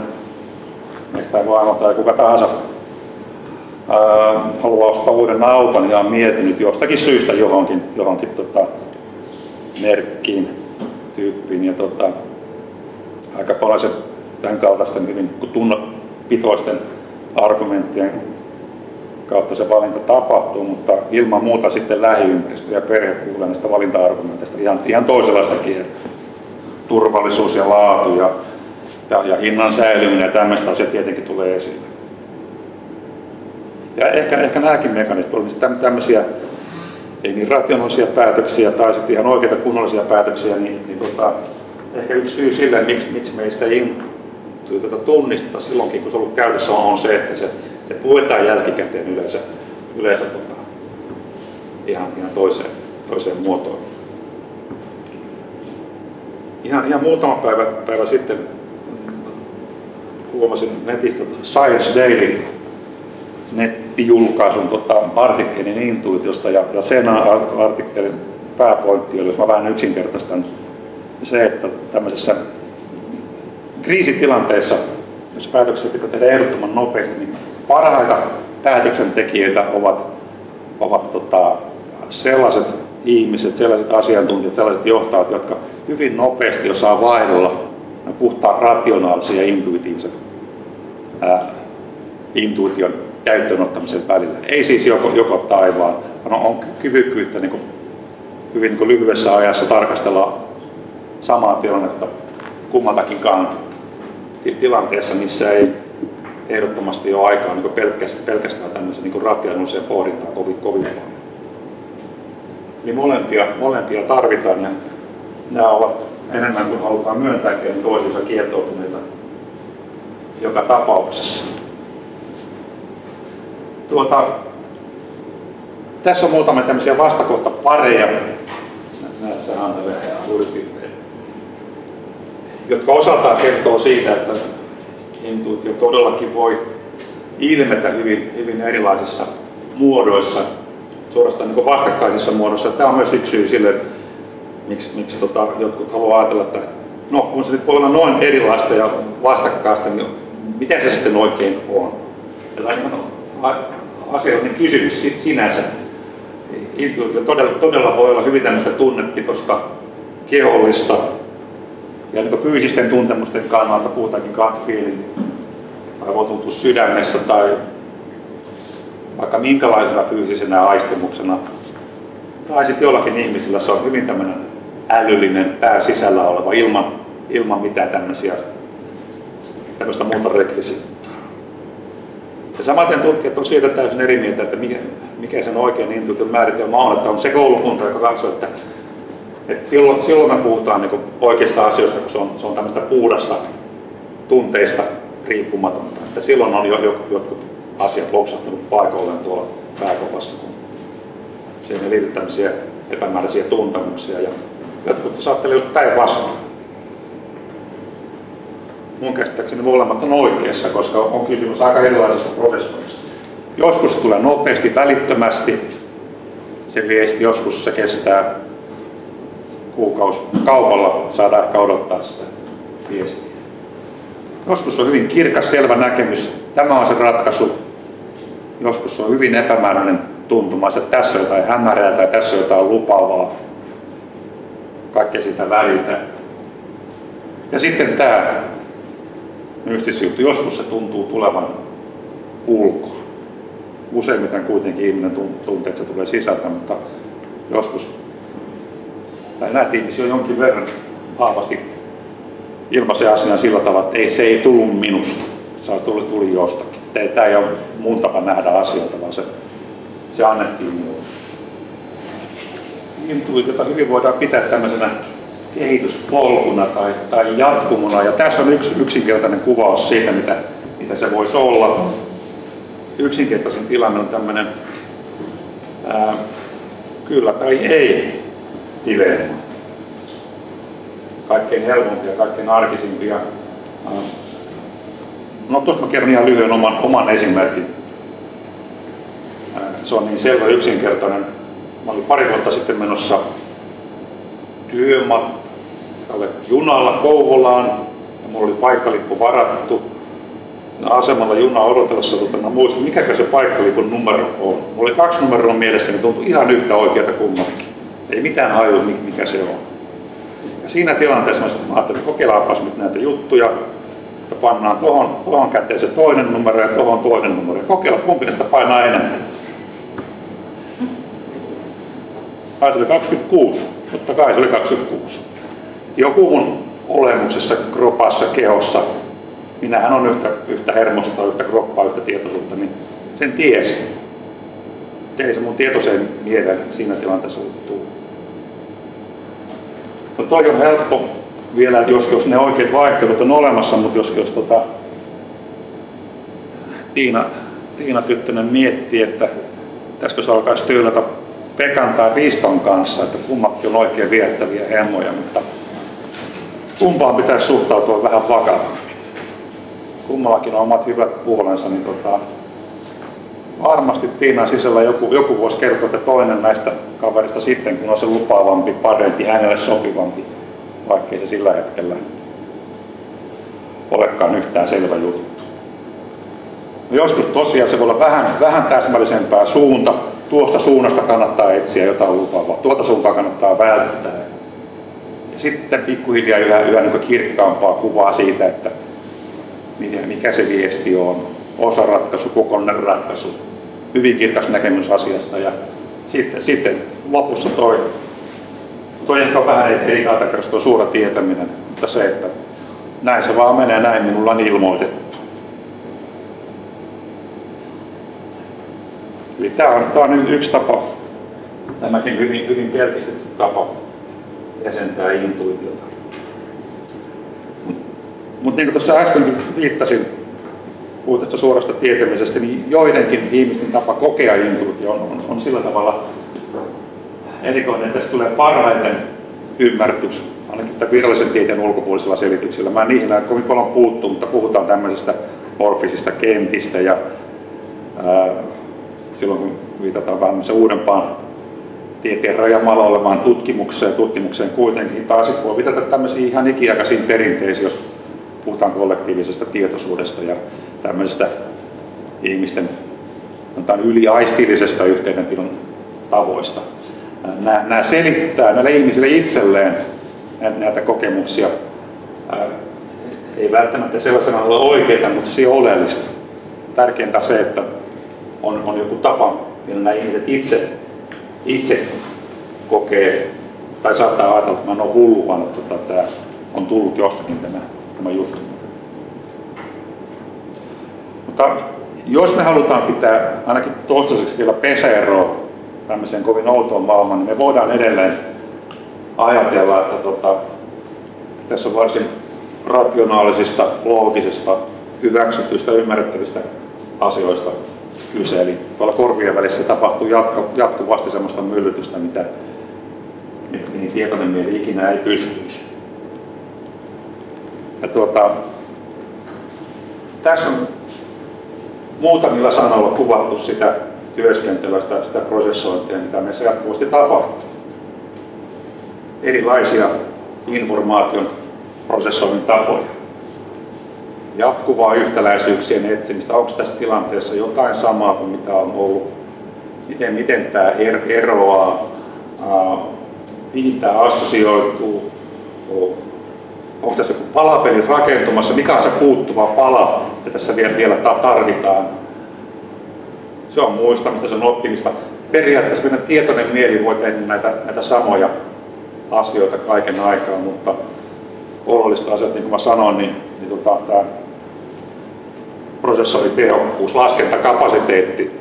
meistä vaimo tai kuka tahansa haluaa ostaa uuden auton ja on miettinyt jostakin syystä johonkin merkkiin, tyyppiin ja aika paljon se tämän kaltaisten hyvin tunnepitoisten argumenttien kautta se valinta tapahtuu, mutta ilman muuta sitten lähiympäristö ja perhe kuulee näistä valinta-argumenteista ihan toisenlaista kieltä. Turvallisuus ja laatu ja hinnan säilyminen ja tämmöistä asiaa tietenkin tulee esiin. Ja ehkä nämäkin mekanismit olisivat tämmöisiä ei niin rationaalisia päätöksiä tai sitten ihan oikeita kunnollisia päätöksiä, niin ehkä yksi syy sille, miksi meistä tunnisteta silloinkin, kun se on ollut käytössä, on se, että se puetaan jälkikäteen yleensä ihan toiseen muotoon. Ihan muutama päivä sitten huomasin netistä Science Daily nettijulkaisun artikkelin intuitiosta, ja sen artikkelin pääpointti oli, jos mä vähän yksinkertaistan, se, että tämmöisessä kriisitilanteessa, jos päätöksiä pitää tehdä ehdottoman nopeasti, niin parhaita päätöksentekijöitä ovat sellaiset ihmiset, sellaiset asiantuntijat, sellaiset johtajat, jotka hyvin nopeasti osaa vaihdella puhtaan rationaalisen ja intuitiivisen intuition käyttöönottamisen välillä. Ei siis joko taivaan, vaan on kyvykkyyttä hyvin lyhyessä ajassa tarkastella samaa tilannetta kummaltakin kantilta. Tilanteessa, missä ei ehdottomasti ole aikaa pelkästään tämmöisen rationaaliseen pohdintaan kovin paljon. Niin molempia tarvitaan, ja nämä ovat enemmän kuin halutaan myöntääkin toisiinsa kietoutuneita joka tapauksessa. Tässä on muutamia tämmöisiä vastakohtapareja, näet sä Antele suurin piirtein, jotka osaltaan kertoo siitä, että intuitio todellakin voi ilmetä hyvin erilaisissa muodoissa, suorastaan vastakkaisissa muodoissa. Tämä on myös yksi syy sille, miksi jotkut haluaa ajatella, että no, kun se nyt voi olla noin erilaista ja vastakkaista, niin mitä se sitten oikein on? Tällainen asioiden kysymys sinänsä. Intuitio todella voi olla hyvin tämmöistä tunnepitoista, kehollista ja fyysisten tuntemusten kannalta, puhutaankin gut feeling, tai voi tuntua sydämessä tai vaikka minkälaisena fyysisenä aistemuksena. Tai sitten jollakin ihmisillä se on hyvin tämmöinen älyllinen, pää sisällä oleva, ilman mitään tämmöistä muuta rekvisiittaa. Ja samaten tutkijat on siitä täysin eri mieltä, että mikä sen oikein intuition määritelmä on, että on se koulukunta, joka katsoo, että silloin me puhutaan oikeista asioista, kun se on tämmöistä puhdasta, tunteista riippumatonta. Että silloin on jotkut asiat loksahtanut paikoilleen tuolla pääkopassa, kun siihen ei liity tämmöisiä epämääräisiä tuntemuksia. Ja jotkut saattelee just päinvastoin. Mun käsittääkseni molemmat on oikeassa, koska on kysymys aika erilaisesta prosessoinnista. Joskus tulee nopeasti, välittömästi se viesti, joskus se kestää kuukausi kaupalla, saadaan ehkä odottaa sitä viestiä. Joskus on hyvin kirkas, selvä näkemys, tämä on se ratkaisu. Joskus on hyvin epämääräinen tuntuma, että tässä on jotain hämärää tai tässä on jotain lupaavaa. Kaikkea siitä väliltä. Ja sitten tämä mystisyyttä. Joskus se tuntuu tulevan ulkoa. Useimmiten kuitenkin ihminen tuntee, että se tulee sisältä, mutta joskus näitä ihmisiä on jonkin verran vahvasti ilmaisen asian sillä tavalla, että se ei tullut minusta, se tuli jostakin. Tämä ei ole mun tapa nähdä asioita, vaan se annettiin minulle. Intuitiota hyvin voidaan pitää tämmöisenä kehityspolkuna tai jatkumona. Ja tässä on yksi yksinkertainen kuvaus siitä, mitä se voisi olla. Yksinkertaisen tilanne on tämmöinen kyllä tai ei dilemma. Kaikkein helpompia, kaikkein arkisimpia. No tuosta mä kerron ihan lyhyen oman esimerkin. Se on niin selvä yksinkertainen. Mä olin pari vuotta sitten menossa työmatkalle junalla Kouvolaan. Ja mulla oli paikkalippu varattu. Asemalla junaa odotellessa, mä muistin, mikä se paikkalipun numero on. Mulla oli 2 numeroa mielessä, niin tuntui ihan yhtä oikeata kummatkin. Ei mitään haju, mikä se on. Ja siinä tilanteessa mä ajattelin, että kokeillaanpas nyt näitä juttuja, että pannaan tohon käteen se toinen numero ja tohon toinen numero. Ja kokeilla, kumpi näistä painaa enemmän. Kai se oli 26. Totta kai se oli 26. Joku mun olemuksessa, kropassa, kehossa, minähän on yhtä hermostoa, yhtä kroppaa, yhtä tietoisuutta, niin sen tiesi. Ei se mun tietoiseen mieleen siinä tilanteessa tuu. No toi on vielä, jos ne oikeat vaihtelut on olemassa, mutta jos Tiina Tyttönen miettii, että pitäisikö se alkaisi tyylätä Pekan tai Riston kanssa, että kummatkin on oikein viettäviä hemmoja, mutta kumpaan pitäisi suhtautua vähän vakavammin. Kummallakin on omat hyvät puolensa, niin varmasti Tiinan sisällä joku voisi kertoa, että toinen näistä kaverista sitten, kun on se lupaavampi, parempi, hänelle sopivampi, vaikkei se sillä hetkellä olekaan yhtään selvä juttu. Joskus tosiaan se voi olla vähän täsmällisempää suunta. Tuosta suunnasta kannattaa etsiä jotain lupaavaa, tuota suuntaa kannattaa välttää. Ja sitten pikkuhiljaa yhä niin kirkkaampaa kuvaa siitä, että mikä se viesti on. Osaratkaisu, kokonainen ratkaisu, hyvin kirkas näkemys asiasta. Ja sitten lopussa toi ehkä on vähän eri kategoriassa tuo suora tietäminen, mutta se, että näin se vaan menee, näin minulla on ilmoitettu. Eli tämä on yksi tapa, tämäkin hyvin pelkistetty tapa jäsentää intuitiota. Mutta niin kuin tuossa äsken viittasin, puhutaan suorasta tietämisestä, niin joidenkin ihmisten tapa kokea intuitio on sillä tavalla erikoinen, että tästä tulee parhaiten ymmärtys, ainakin tämän virallisen tieteen ulkopuolisella selityksellä. Mä en niihin näin kovin paljon puuttu, mutta puhutaan tämmöisistä morfisista kentistä ja silloin kun viitataan vähän uudempaan tieteen rajamaalla olevaan tutkimukseen kuitenkin, taas voi viitata tämmöisiin ihan ikiaikaisiin perinteisiin, jos puhutaan kollektiivisesta tietoisuudesta ja tämmöisestä ihmisten yliaistillisesta yhteydenpidon tavoista. Nämä selittää näille ihmisille itselleen näitä kokemuksia. Ei välttämättä sellaisena ole oikeita, mutta se on oleellista. Tärkeintä se, että on joku tapa, millä nämä ihmiset itse kokee, tai saattaa ajatella, että mä en ole hullu, vaan että tämä on tullut jostakin tämä juttu. Mutta jos me halutaan pitää ainakin toistaiseksi vielä pesäeroa tämmöiseen kovin outoon maailmaan, niin me voidaan edelleen ajatella, että tässä on varsin rationaalisista, loogisista, hyväksytyistä, ymmärrettävistä asioista kyse. Eli tuolla korvien välissä tapahtuu jatkuvasti semmoista myllytystä, mihin tietoinen mieli ikinä ei pystyisi. Ja tässä on muutamilla sanoilla kuvattu sitä työskentelyä, sitä prosessointia, mitä meissä jatkuvasti tapahtuu. Erilaisia informaation prosessoinnin tapoja. Jatkuvaa yhtäläisyyksien etsimistä. Onko tässä tilanteessa jotain samaa kuin mitä on ollut? Miten tämä eroaa? Mihin tämä assosioituu? Onko tässä joku palapeli rakentumassa? Mikä on se puuttuva pala, mitä tässä vielä tarvitaan? Se on muistamista, se on oppimista. Periaatteessa meidän tietoinen mieli voi tehdä näitä samoja asioita kaiken aikaa, mutta oleellista asiat, niin kuin mä sanoin, niin tämä prosessoritehokkuus, laskentakapasiteetti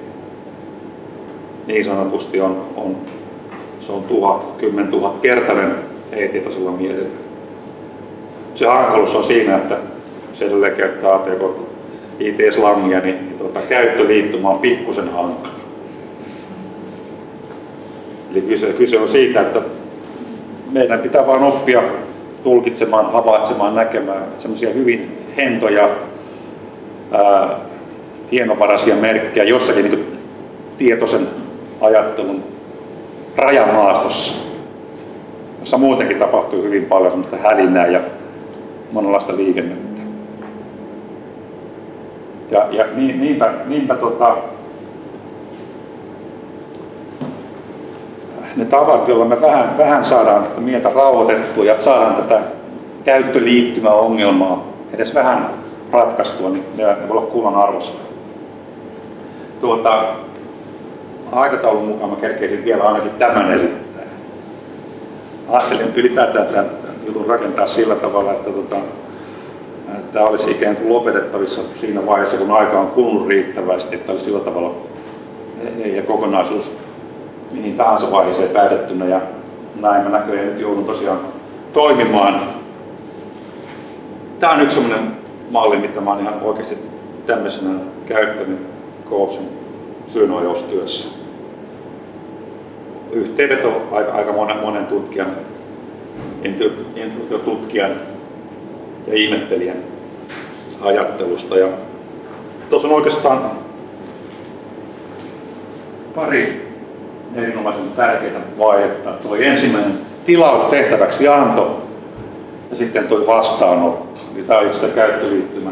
niin sanotusti se on 10 000 kertainen ei-tietoisella mielellä. Se hankaluus on siinä, että se edelleen käyttää ATK IT-slangia, niin käyttöliittymä on pikkusen hankala. Eli kyse on siitä, että meidän pitää vain oppia tulkitsemaan, havaitsemaan, näkemään semmoisia hyvin hentoja, hienovaraisia merkkejä jossakin niin tietoisen ajattelun rajamaastossa, jossa muutenkin tapahtuu hyvin paljon semmoista hälinää ja monenlaista liikennettä. Ja niinpä ne tavat, joilla me vähän saadaan tätä mieltä rauhoitettua ja saadaan tätä käyttöliittymäongelmaa edes vähän ratkaistua, niin ne voi olla kullan arvosta. Aikataulun mukaan mä kerkeisin vielä ainakin tämän esittää. Ajattelin ylipäätään tämän jutun rakentaa sillä tavalla, että tämä olisi ikään kuin lopetettavissa siinä vaiheessa, kun aika on kulunut riittävästi, että olisi sillä tavalla ja kokonaisuus mihin tahansa vaiheeseen päätettynä. Ja näin mä näköjään nyt joudun tosiaan toimimaan. tämä on yksi sellainen malli, mitä mä oon ihan oikeasti tämmöisenä käyttänyt coachin työnohjaustyössä. Yhteenveto aika monen tutkijan, tutkijan ja ihmettelijän ajattelusta. Ja tuossa on oikeastaan pari erinomaisen tärkeitä vaihetta. Tuo ensimmäinen tilaus tehtäväksi anto ja sitten tuo vastaanotto. Eli tämä on itse käyttöliittymä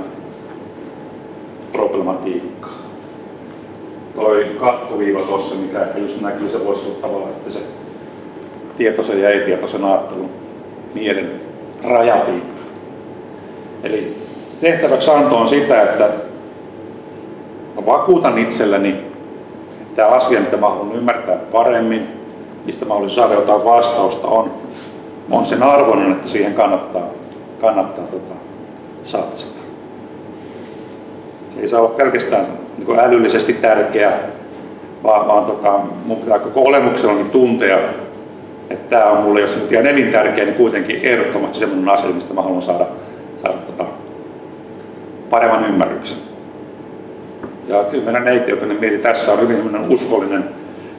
problematiikkaa. Toi katkoviiva tuossa, mikä ehkä just näkyy, se voisi olla tavallaan sitten se tietoisen ja ei-tietoisen ajattelun mielen rajapinta. Eli tehtäväksi anto on sitä, että mä vakuutan itselleni, että tämä asia, mitä mä haluan ymmärtää paremmin, mistä mä haluaisin saada jotain vastausta, on sen arvoinen, että siihen kannattaa satsata. Se ei saa olla pelkästään niin älyllisesti tärkeä, vaan mun pitää koko olemuksellani tuntea, että tämä on mulle, jos nyt ihan elintärkeä, niin kuitenkin ehdottomasti sellainen asia, mistä mä haluan saada paremman ymmärryksen. Ja kyllä meidän neitiotainen mieli tässä on hyvin uskollinen,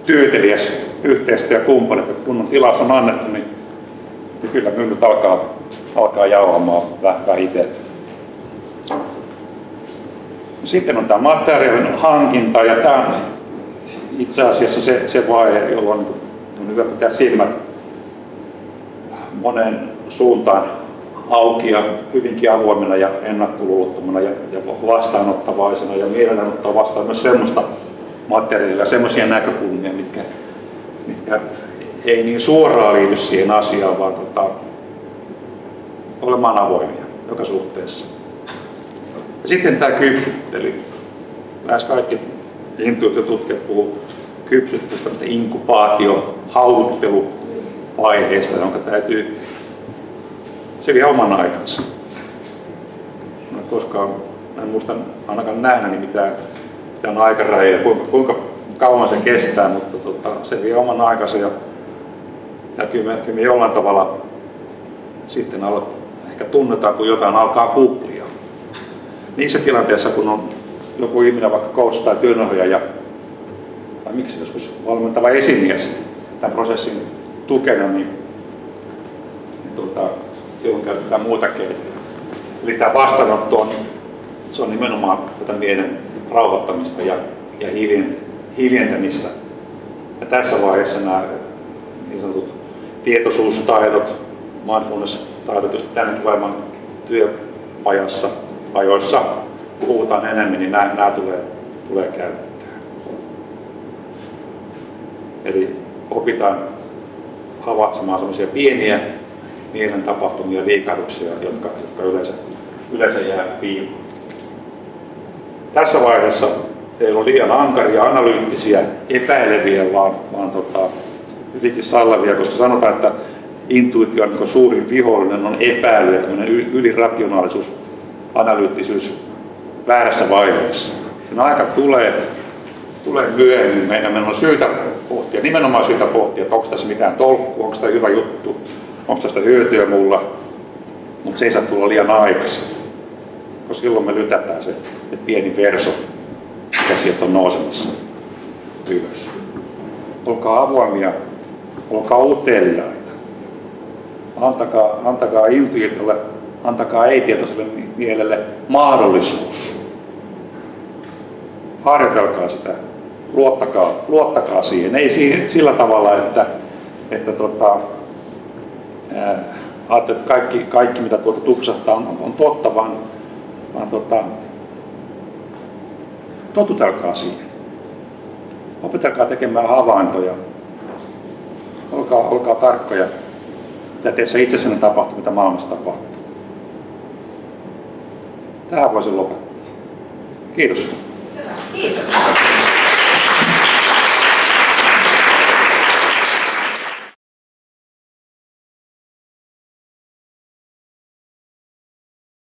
työteliäs yhteistyökumppani, että kun on tilaus on annettu, niin kyllä myllyt alkaa jauhamaan vähitellen. Sitten on tämä materiaalin hankinta, ja tämä on itse asiassa se vaihe, jolloin on hyvä pitää silmät moneen suuntaan auki ja hyvinkin avoimena ja ennakkoluulottomana ja vastaanottavaisena, ja mielellään ottaa vastaan myös semmoista materiaalia ja semmoisia näkökulmia, mitkä ei niin suoraan liity siihen asiaan, vaan olemaan avoimia joka suhteessa. Ja sitten tämä kypsyttely. Lähes kaikki intuitiotutkijat puhuu kypsyttelystä, tämmöistä inkubaatio-haudutteluvaiheesta, jonka täytyy, se vie oman aikansa. No, koskaan en muista ainakaan nähdäni mitään aikarajoja, kuinka kauan se kestää, mutta se vie oman aikansa ja kyllä me jollain tavalla sitten ehkä tunnetaan, kun jotain alkaa kuplia. Niissä tilanteissa, kun on joku ihminen, vaikka coach tai työnohjaaja, tai miksi joskus valmentava esimies tämän prosessin tukena, niin silloin käytetään muuta keinoja. Eli tämä vastaanotto se on nimenomaan tätä mielen rauhoittamista ja hiljentämistä. Ja tässä vaiheessa nämä niin sanotut tietoisuustaidot, mindfulness-taidot, joista tännekin varmaan työpajassa ajoissa puhutaan enemmän, niin nämä tulee käyttää. Eli opitaan havaitsemaan sellaisia pieniä mielen tapahtumia, liikahduksia, jotka yleensä jää piiloon. Tässä vaiheessa ei ole liian ankaria, analyyttisiä, epäileviä, vaan hyvinkin sallavia, koska sanotaan, että intuition niin suurin vihollinen on epäily ja ylirationaalisuus, analyyttisyys väärässä vaiheessa. Sen aika tulee myöhemmin. Meidän on syytä pohtia, nimenomaan syytä pohtia, että onko tässä mitään tolkkua, onko tämä hyvä juttu, onko tästä hyötyä mulla, mutta se ei saa tulla liian aikaisin, koska silloin me lytätään se pieni verso, mikä sieltä on nousemassa ylös. Olkaa avoimia, olkaa uteliaita. Antakaa intuitiolle, antakaa ei-tietoiselle mielelle mahdollisuus. Harjoitelkaa sitä, luottakaa siihen. Ei sillä tavalla, että ajattelet, että kaikki mitä tuolta tupsahtaa on totta, vaan totutelkaa siihen. Opetelkaa tekemään havaintoja. Olkaa tarkkoja, mitä teissä itsessänne tapahtuu, mitä maailmassa tapahtuu. Tähän voisin lopettaa. Kiitos. Kiitos.